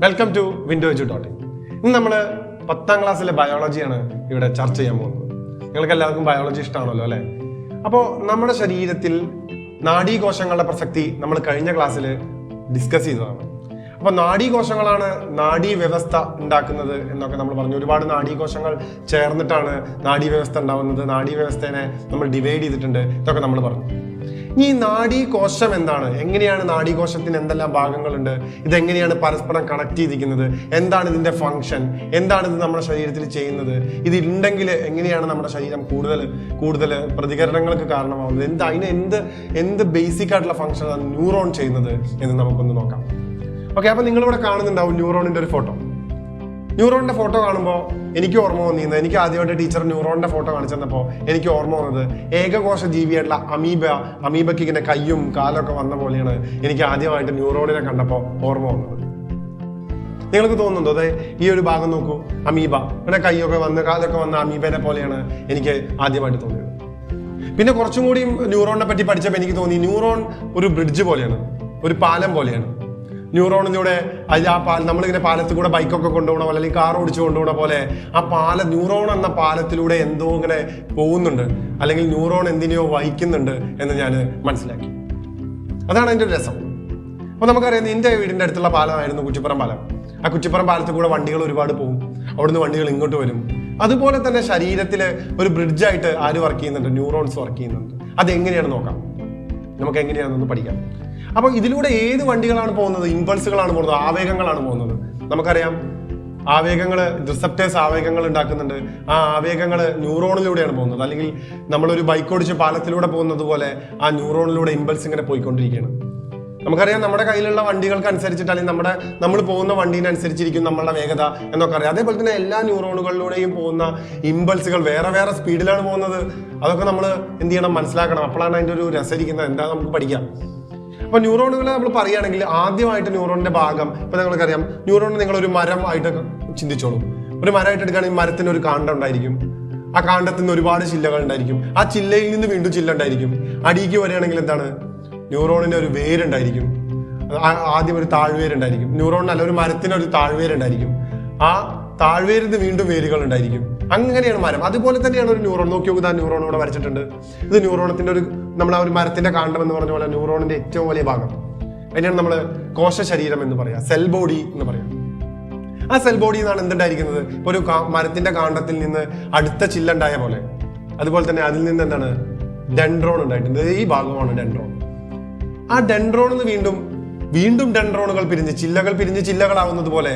Welcome to Windowedu. ഇന്ന് നമ്മൾ 10ാം ക്ലാസ്സിലെ ബയോളജിയാണ് ഇവിടെ ചർച്ച ചെയ്യാൻ പോകുന്നത്. നിങ്ങൾക്ക് എല്ലാവർക്കും ബയോളജി ഇഷ്ടമാണല്ലോ അല്ലേ? അപ്പോൾ നമ്മുടെ ശരീരത്തിൽ നാഡീകോശങ്ങളുടെ പ്രസക്തി നമ്മൾ കഴിഞ്ഞ ക്ലാസ്സിൽ ഡിസ്കസ് ചെയ്തതാണ്. അപ്പോൾ നാഡീകോശങ്ങളാണ് നാഡീവ്യവസ്ഥ ഉണ്ടാക്കുന്നത് എന്നൊക്കെ നമ്മൾ പറഞ്ഞു. ഒരുപാട് നാഡീകോശങ്ങൾ ചേർന്നിട്ടാണ് നാഡീവ്യവസ്ഥ ഉണ്ടാവുന്നത്. നാഡീവ്യവസ്ഥയെ നമ്മൾ ഡിവൈഡ് ചെയ്തിട്ടുണ്ട്, ഇതൊക്കെ നമ്മൾ പറഞ്ഞു. ഈ നാഡീകോശം എന്താണ്, എങ്ങനെയാണ് നാഡീകോശത്തിന് എന്തെല്ലാം ഭാഗങ്ങളുണ്ട്, ഇതെങ്ങനെയാണ് പരസ്പരം കണക്ട് ചെയ്തിരിക്കുന്നത്, എന്താണ് ഇതിന്റെ ഫംഗ്ഷൻ, എന്താണ് ഇത് നമ്മുടെ ശരീരത്തിൽ ചെയ്യുന്നത്, ഇതിണ്ടെങ്കിൽ എങ്ങനെയാണ് നമ്മുടെ ശരീരം കൂടുതൽ പ്രതികരണങ്ങൾക്ക് കാരണമാവുന്നത്, അതിന് എന്ത് ബേസിക് ആയിട്ടുള്ള ഫംഗ്ഷനാണ് ന്യൂറോൺ ചെയ്യുന്നത് എന്ന് നമുക്കൊന്ന് നോക്കാം. ഓക്കെ, അപ്പൊ നിങ്ങളിവിടെ കാണുന്നുണ്ടാവും ന്യൂറോണിന്റെ ഒരു ഫോട്ടോ. ന്യൂറോണിന്റെ ഫോട്ടോ കാണുമ്പോൾ എനിക്ക് ഓർമ്മ വന്നിരുന്നത്, എനിക്ക് ആദ്യമായിട്ട് ടീച്ചർ ന്യൂറോണിന്റെ ഫോട്ടോ കാണിച്ചു തന്നപ്പോൾ എനിക്ക് ഓർമ്മ വന്നത് ഏകകോശ ജീവിയായിട്ടുള്ള അമീബയ്ക്ക് ഇങ്ങനെ കയ്യും കാലൊക്കെ വന്ന പോലെയാണ് എനിക്ക് ആദ്യമായിട്ട് ന്യൂറോണിനെ കണ്ടപ്പോൾ ഓർമ്മ വന്നത്. നിങ്ങൾക്ക് തോന്നുന്നുണ്ടോ? അതെ, ഈ ഒരു ഭാഗം നോക്കൂ, അമീബ, ഇവിടെ കൈയൊക്കെ വന്ന് കാലൊക്കെ വന്ന അമീബനെ പോലെയാണ് എനിക്ക് ആദ്യമായിട്ട് തോന്നിയത്. പിന്നെ കുറച്ചും കൂടി ന്യൂറോണിനെ പറ്റി പഠിച്ചപ്പോൾ എനിക്ക് തോന്നി ന്യൂറോൺ ഒരു ബ്രിഡ്ജ് പോലെയാണ്, ഒരു പാലം പോലെയാണ്. ന്യൂറോണിലൂടെ നമ്മളിങ്ങനെ പാലത്തിൽ കൂടെ ബൈക്കൊക്കെ കൊണ്ടുപോകണ പോലെ, അല്ലെങ്കിൽ കാർ ഓടിച്ചു കൊണ്ടുപോകണ പോലെ ന്യൂറോൺ എന്ന പാലത്തിലൂടെ എന്തോ ഇങ്ങനെ പോകുന്നുണ്ട്, അല്ലെങ്കിൽ ന്യൂറോൺ എന്തിനെയോ വഹിക്കുന്നുണ്ട് എന്ന് ഞാൻ മനസ്സിലാക്കി. അതാണ് അതിൻ്റെ രസം. അപ്പൊ നമുക്കറിയാം, എൻ്റെ വീടിന്റെ അടുത്തുള്ള പാലമായിരുന്നു കുറ്റിപ്പുറം പാലം. ആ കുറ്റിപ്പുറം പാലത്തിൽ കൂടെ വണ്ടികൾ ഒരുപാട് പോകും, അവിടുന്ന് വണ്ടികൾ ഇങ്ങോട്ട് വരും. അതുപോലെ തന്നെ ശരീരത്തില് ഒരു ബ്രിഡ്ജായിട്ട് ആര് വർക്ക് ചെയ്യുന്നുണ്ട്? ന്യൂറോൺസ് വർക്ക് ചെയ്യുന്നുണ്ട്. അതെങ്ങനെയാണ് നോക്കാം, നമുക്ക് എങ്ങനെയാണെന്ന് പഠിക്കാം. അപ്പൊ ഇതിലൂടെ ഏത് വണ്ടികളാണ് പോകുന്നത്? ഇമ്പൾസുകളാണ് പോകുന്നത്, ആവേഗങ്ങളാണ് പോകുന്നത്. നമുക്കറിയാം, ആവേഗങ്ങൾ, റിസപ്റ്റേഴ്സ് ആവേഗങ്ങൾ ഉണ്ടാക്കുന്നുണ്ട്. ആ ആവേഗങ്ങൾ ന്യൂറോണിലൂടെയാണ് പോകുന്നത്. അല്ലെങ്കിൽ നമ്മളൊരു ബൈക്ക് ഓടിച്ച് പാലത്തിലൂടെ പോകുന്നത് പോലെ ആ ന്യൂറോണിലൂടെ ഇമ്പൾസ് ഇങ്ങനെ പോയിക്കൊണ്ടിരിക്കുകയാണ്. നമുക്കറിയാം, നമ്മുടെ കയ്യിലുള്ള വണ്ടികൾക്ക് അനുസരിച്ചിട്ട്, അല്ലെങ്കിൽ നമ്മൾ പോകുന്ന വണ്ടീനനുസരിച്ചിരിക്കും നമ്മളുടെ വേഗത എന്നൊക്കെ അറിയാം. അതേപോലെ തന്നെ എല്ലാ ന്യൂറോണുകളിലൂടെയും പോകുന്ന ഇമ്പൾസുകൾ വേറെ വേറെ സ്പീഡിലാണ് പോകുന്നത്. അതൊക്കെ നമ്മൾ എന്ത് ചെയ്യണം? മനസ്സിലാക്കണം. അപ്പോഴാണ് അതിൻ്റെ ഒരു രസരിക്കുന്നത്. എന്താ നമുക്ക് പഠിക്കാം. അപ്പൊ ന്യൂറോണുകളെ നമ്മൾ പറയുകയാണെങ്കിൽ ആദ്യമായിട്ട് ന്യൂറോണിന്റെ ഭാഗം, ഇപ്പൊ നിങ്ങൾക്കറിയാം, ന്യൂറോണിന് നിങ്ങൾ ഒരു മരം ആയിട്ട് ചിന്തിച്ചോളൂ. ഒരു മരമായിട്ട് എടുക്കുകയാണെങ്കിൽ മരത്തിന് ഒരു കാണ്ഡം ഉണ്ടായിരിക്കും. ആ കാണ്ഡത്തിൽ നിന്ന് ഒരുപാട് ചില്ലകൾ ഉണ്ടായിരിക്കും. ആ ചില്ലയിൽ നിന്ന് വീണ്ടും ചില്ല ഉണ്ടായിരിക്കും. അടിയിലേക്ക് വരികയാണെങ്കിൽ എന്താണ്? ന്യൂറോണിന് ഒരു വേരുണ്ടായിരിക്കും. ആദ്യം ഒരു താഴ്വേരുണ്ടായിരിക്കും. ന്യൂറോണിനല്ല, ഒരു മരത്തിന് ഒരു താഴ്വേരുണ്ടായിരിക്കും. ആ താഴ്വേരിന്ന് വീണ്ടും വേരുകൾ ഉണ്ടായിരിക്കും. അങ്ങനെയാണ് മരം. അതുപോലെ തന്നെയാണ് ഒരു ന്യൂറോൺ. നോക്കി നോക്കുക, ന്യൂറോൺ ഇവിടെ വരച്ചിട്ടുണ്ട്. ഇത് ന്യൂറോണത്തിന്റെ നമ്മൾ ആ ഒരു മരത്തിന്റെ കാണ്ഡം എന്ന് പറഞ്ഞ പോലെ ന്യൂറോണിന്റെ ഏറ്റവും വലിയ ഭാഗം. അതിനാണ് നമ്മൾ കോശ ശരീരം എന്ന് പറയാം, സെൽ ബോഡി എന്ന് പറയാം. ആ സെൽ ബോഡി എന്നാണ് എന്തുണ്ടായിരിക്കുന്നത്? ഇപ്പൊ ഒരു മരത്തിന്റെ കാണ്ഡത്തിൽ നിന്ന് അടുത്ത ചില്ലുണ്ടായ പോലെ, അതുപോലെ തന്നെ അതിൽ നിന്ന് എന്താണ്? ഡെൻഡ്രോൺ ഉണ്ടായിട്ടുണ്ട്. ഈ ഭാഗമാണ് ഡെൻഡ്രോൺ. ആ ഡെൻഡ്രോണിൽ നിന്ന് വീണ്ടും ഡെൻഡ്രോണുകൾ പിരിഞ്ഞ് ചില്ലകളാവുന്നത് പോലെ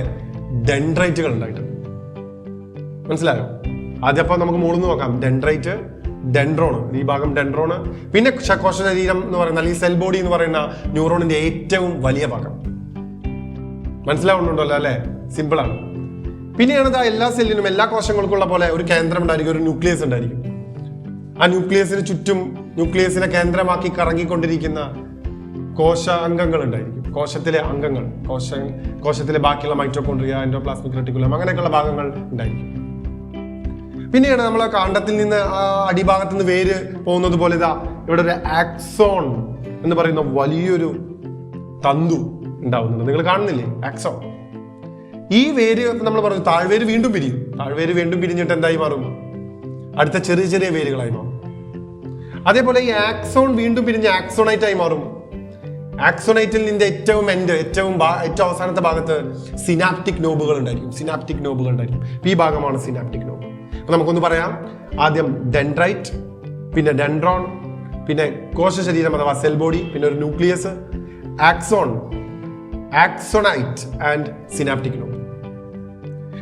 ഡെൻഡ്രൈറ്റുകൾ ഉണ്ടായിട്ടുണ്ട്. മനസ്സിലായോ? ആദ്യം നമുക്ക് മൂന്ന് നോക്കാം. ഡെൻഡ്രൈറ്റ്, ഡെൻഡ്രോൺ, ഈ ഭാഗം ഡെൻഡ്രോണ്. പിന്നെ കോശ ശരീരം എന്ന് പറയുന്ന, അല്ലെങ്കിൽ സെൽ ബോഡി എന്ന് പറയുന്ന ന്യൂറോണിന്റെ ഏറ്റവും വലിയ ഭാഗം. മനസ്സിലാവുന്നുണ്ടല്ലോ അല്ലെ? സിമ്പിൾ ആണ്. പിന്നെയാണ് എല്ലാ സെല്ലിനും, എല്ലാ കോശങ്ങൾക്കുള്ള പോലെ ഒരു കേന്ദ്രം ഉണ്ടായിരിക്കും, ഒരു ന്യൂക്ലിയസ് ഉണ്ടായിരിക്കും. ആ ന്യൂക്ലിയസിന് ചുറ്റും, ന്യൂക്ലിയസിനെ കേന്ദ്രമാക്കി കറങ്ങിക്കൊണ്ടിരിക്കുന്ന കോശാംഗങ്ങൾ ഉണ്ടായിരിക്കും. കോശത്തിലെ അംഗങ്ങൾ, കോശത്തിലെ ബാക്കിയുള്ള മൈറ്റോകോൺട്രിയ, എൻഡോപ്ലാസ്മിക് റെറ്റിക്കുലം, അങ്ങനെയൊക്കെയുള്ള ഭാഗങ്ങൾ ഉണ്ടായിരിക്കും. പിന്നെയാണ് നമ്മളെ കാണ്ഡത്തിൽ നിന്ന് അടിഭാഗത്ത് നിന്ന് വേര് പോകുന്നത് പോലെ ഇവിടെ ഒരു ആക്സോൺ എന്ന് പറയുന്ന വലിയൊരു തന്തു ഉണ്ടാവുന്നുണ്ട്. നിങ്ങൾ കാണുന്നില്ലേ? ആക്സോൺ. ഈ വേര് നമ്മൾ പറഞ്ഞു, താഴ്വേര് വീണ്ടും പിരിയും. താഴ്വേര് വീണ്ടും പിരിഞ്ഞിട്ട് എന്തായി മാറും? അടുത്ത ചെറിയ ചെറിയ വേരുകളായി മാറും. അതേപോലെ ഈ ആക്സോൺ വീണ്ടും പിരിഞ്ഞ് ആക്സോണൈറ്റ് ആയി മാറും. ആക്സോണൈറ്റിൽ നിന്റെ ഏറ്റവും അവസാനത്തെ ഭാഗത്ത് സിനാപ്റ്റിക് നോബുകൾ ഉണ്ടായിരിക്കും. ഈ ഭാഗമാണ് സിനാപ്റ്റിക് നോബ്. അപ്പൊ നമുക്കൊന്ന് പറയാം. ആദ്യം ഡെൻഡ്രൈറ്റ്, പിന്നെ ഡെൻഡ്രോൺ, പിന്നെ കോശ ശരീരം അഥവാ സെൽ ബോഡി, പിന്നെ ഒരു ന്യൂക്ലിയസ്, ആക്സോണൈറ്റ് ആൻഡ് സിനാപ്റ്റിക് നോബ്.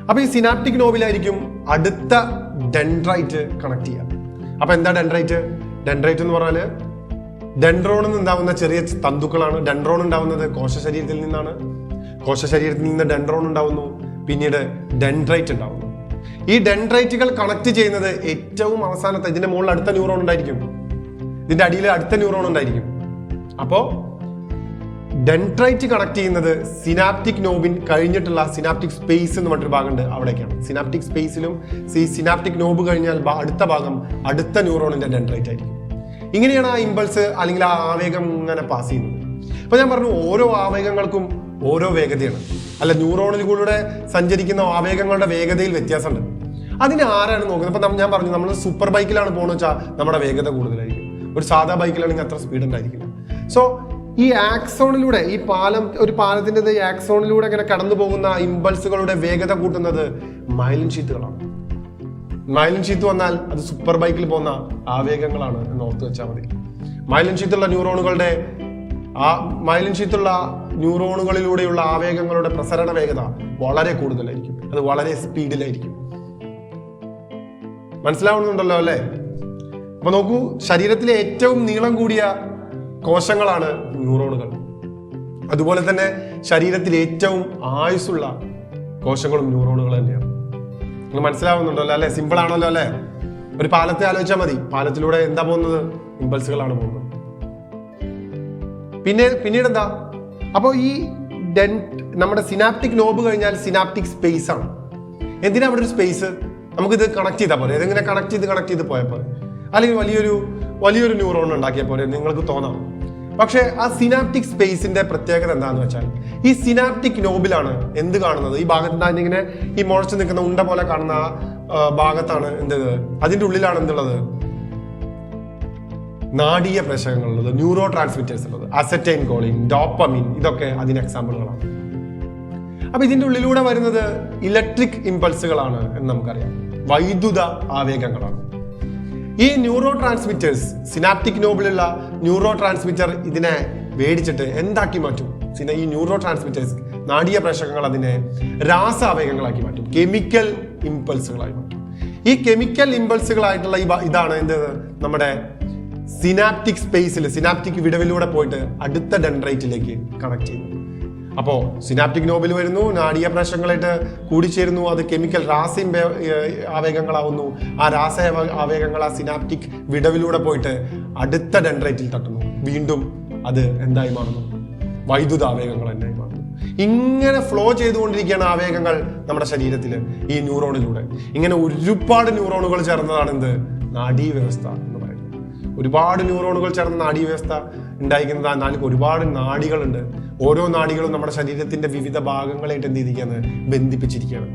അപ്പൊ ഈ സിനാപ്റ്റിക് നോബിലായിരിക്കും അടുത്ത ഡെൻഡ്രൈറ്റ് കണക്ട് ചെയ്യുക. അപ്പൊ എന്താ ഡെൻഡ്രൈറ്റ് എന്ന് പറഞ്ഞാല് ഡെൻഡ്രോണിൽ നിന്ന് ഉണ്ടാവുന്ന ചെറിയ തന്തുക്കളാണ്. ഡെൻഡ്രോൺ ഉണ്ടാവുന്നത് കോശ ശരീരത്തിൽ നിന്നാണ്. കോശ ശരീരത്തിൽ നിന്ന് ഡെൻഡ്രോൺ ഉണ്ടാവുന്നു, പിന്നീട് ഡെൻഡ്രൈറ്റ് ഉണ്ടാവുന്നു. ഈ ഡെൻഡ്രൈറ്റുകൾ കണക്ട് ചെയ്യുന്നത് ഏറ്റവും അവസാനത്തെ, ഇതിന്റെ മുകളിൽ അടുത്ത ന്യൂറോൺ ഉണ്ടായിരിക്കും, ഇതിന്റെ അടിയിൽ അടുത്ത ന്യൂറോൺ ഉണ്ടായിരിക്കും. അപ്പോ ഡെൻഡ്രൈറ്റ് കണക്ട് ചെയ്യുന്നത് സിനാപ്റ്റിക് നോബിൻ കഴിഞ്ഞിട്ടുള്ള സിനാപ്റ്റിക് സ്പേസ് എന്ന് പറഞ്ഞൊരു ഭാഗമുണ്ട്, അവിടേക്കാണ്. സിനാപ്റ്റിക് സ്പേസിലും സിനാപ്റ്റിക് നോബ് കഴിഞ്ഞാൽ അടുത്ത ഭാഗം അടുത്ത ന്യൂറോണിന്റെ ഡെൻഡ്രൈറ്റ് ആയിരിക്കും. ഇങ്ങനെയാണ് ആ ഇമ്പൾസ് അല്ലെങ്കിൽ ആ ആവേഗം ഇങ്ങനെ പാസ് ചെയ്യുന്നത്. അപ്പൊ ഞാൻ പറഞ്ഞു ഓരോ ആവേഗങ്ങൾക്കും ഓരോ വേഗതയാണ്. അല്ല, ന്യൂറോണിലൂടെ സഞ്ചരിക്കുന്ന ആവേഗങ്ങളുടെ വേഗതയിൽ വ്യത്യാസമുണ്ട്. അതിന് ആരാണ് നോക്കുന്നത്? ഇപ്പൊ ഞാൻ പറഞ്ഞു, നമ്മൾ സൂപ്പർ ബൈക്കിലാണ് പോകുന്നത് വെച്ചാൽ നമ്മുടെ വേഗത കൂടുതലായിരിക്കും. ഒരു സാധാ ബൈക്കിലാണെങ്കിൽ അത്ര സ്പീഡ് ഉണ്ടായിരിക്കില്ല. സോ ഈ ആക്സോണിലൂടെ, ഈ ഒരു പാലത്തിന്റെ ആക്സോണിലൂടെ ഇങ്ങനെ കടന്നു പോകുന്ന ഇമ്പൾസുകളുടെ വേഗത കൂട്ടുന്നത് മൈലിൻ ഷീത്തുകളാണ്. മൈലിൻ ഷീത്ത് വന്നാൽ അത് സൂപ്പർ ബൈക്കിൽ പോകുന്ന ആവേഗങ്ങളാണ് എന്ന് ഓർത്ത് വെച്ചാൽ മതി. മൈലിൻ ഷീത്തുള്ള ന്യൂറോണുകളിലൂടെയുള്ള ആവേഗങ്ങളുടെ പ്രസരണ വേഗത വളരെ കൂടുതലായിരിക്കും. അത് വളരെ സ്പീഡിലായിരിക്കും. മനസ്സിലാവുന്നുണ്ടല്ലോ അല്ലേ? അപ്പൊ നോക്കൂ, ശരീരത്തിലെ ഏറ്റവും നീളം കൂടിയ കോശങ്ങളാണ് ന്യൂറോണുകൾ. അതുപോലെ തന്നെ ശരീരത്തിൽ ഏറ്റവും ആയുസ്സുള്ള കോശങ്ങളും ന്യൂറോണുകൾ തന്നെയാണ്. നിങ്ങൾ മനസ്സിലാവുന്നുണ്ടല്ലോ അല്ലെ? സിമ്പിൾ ആണല്ലോ അല്ലെ? ഒരു പാലത്തെ ആലോചിച്ചാൽ മതി. പാലത്തിലൂടെ എന്താ പോകുന്നത്? ഇമ്പൾസുകളാണ് പോകുന്നത്. പിന്നീട് എന്താ? അപ്പോൾ ഈ നമ്മുടെ സിനാപ്റ്റിക് നോബ് കഴിഞ്ഞാൽ സിനാപ്റ്റിക് സ്പേസ് ആണ്. എന്തിനാ അവിടെ ഒരു സ്പേസ്? നമുക്കിത് കണക്ട് ചെയ്താൽ പോലെ, ഏതെങ്കിലും കണക്ട് ചെയ്ത് പോയപ്പോൾ, അല്ലെങ്കിൽ വലിയൊരു ന്യൂറോൺ ഉണ്ടാക്കിയ പോലെ നിങ്ങൾക്ക് തോന്നാം. പക്ഷെ ആ സിനാപ്റ്റിക് സ്പേസിന്റെ പ്രത്യേകത എന്താണെന്ന് വെച്ചാൽ, ഈ സിനാപ്റ്റിക് നോബിലാണ് എന്ത് കാണുന്നത്? ഈ ഭാഗത്ത് ഇങ്ങനെ ഈ മുളച്ചു നിൽക്കുന്ന ഉണ്ട പോലെ കാണുന്ന ഭാഗത്താണ് അതിന്റെ ഉള്ളിലാണ് എന്തുള്ളത്? നാഡീയ പ്രേഷകങ്ങളുള്ളത്, ന്യൂറോ ട്രാൻസ്മിറ്റേഴ്സ് ഉള്ളത്, അസറ്റൈൻ കോളിൻ, ഡോപ്പമിൻ, ഇതൊക്കെ അതിന് എക്സാമ്പിളുകളാണ്. അപ്പൊ ഇതിന്റെ ഉള്ളിലൂടെ വരുന്നത് ഇലക്ട്രിക് ഇമ്പൾസുകളാണ് എന്ന് നമുക്കറിയാം. വൈദ്യുത ആവേഗങ്ങളാണ്. ഈ ന്യൂറോ ട്രാൻസ്മിറ്റേഴ്സ്, സിനാപ്റ്റിക് നോബിലുള്ള ന്യൂറോ ട്രാൻസ്മിറ്റർ ഇതിനെ വേടിച്ചിട്ട് എന്താക്കി മാറ്റും? ഈ ന്യൂറോ ട്രാൻസ്മിറ്റേഴ്സ്, നാഡീയ പ്രേഷകങ്ങൾ അതിനെ രാസാവേഗങ്ങളാക്കി മാറ്റും, കെമിക്കൽ ഇമ്പൾസുകളായി മാറ്റും. ഈ കെമിക്കൽ ഇമ്പൾസുകളായിട്ടുള്ള ഇതാണ് നമ്മുടെ സിനാപ്റ്റിക് സ്പേസിൽ, സിനാപ്റ്റിക് വിടവിലൂടെ പോയിട്ട് അടുത്ത ഡെൻഡ്രൈറ്റിലേക്ക് കണക്ട് ചെയ്യുന്നു. അപ്പോൾ സിനാപ്റ്റിക് നോബിൽ വരുന്നു, നാഡീയ പ്രേഷകങ്ങളായിട്ട് കൂടിച്ചേരുന്നു, അത് കെമിക്കൽ ആവേഗങ്ങളാവുന്നു. ആ ആവേഗങ്ങൾ ആ സിനാപ്റ്റിക് വിടവിലൂടെ പോയിട്ട് അടുത്ത ഡെൻഡ്രൈറ്റിൽ തട്ടുന്നു. വീണ്ടും അത് എന്തായി മാറുന്നു? വൈദ്യുത ആവേഗങ്ങൾ എന്നായി മാറുന്നു. ഇങ്ങനെ ഫ്ലോ ചെയ്തുകൊണ്ടിരിക്കുകയാണ് ആവേഗങ്ങൾ നമ്മുടെ ശരീരത്തിൽ, ഈ ന്യൂറോണിലൂടെ. ഇങ്ങനെ ഒരുപാട് ന്യൂറോണുകൾ ചേർന്നതാണ് നാഡീവ്യവസ്ഥ എന്ന് പറയുന്നത്. ഒരുപാട് ന്യൂറോണുകൾ ചേർന്ന നാഡീവ്യവസ്ഥ ഉണ്ടായിരിക്കുന്നത്. ഒരുപാട് നാഡികളുണ്ട്. ഓരോ നാഡികളും നമ്മുടെ ശരീരത്തിന്റെ വിവിധ ഭാഗങ്ങളായിട്ട് എന്ത് ചെയ്തിരിക്കുകയാണ്? ബന്ധിപ്പിച്ചിരിക്കുകയാണ്.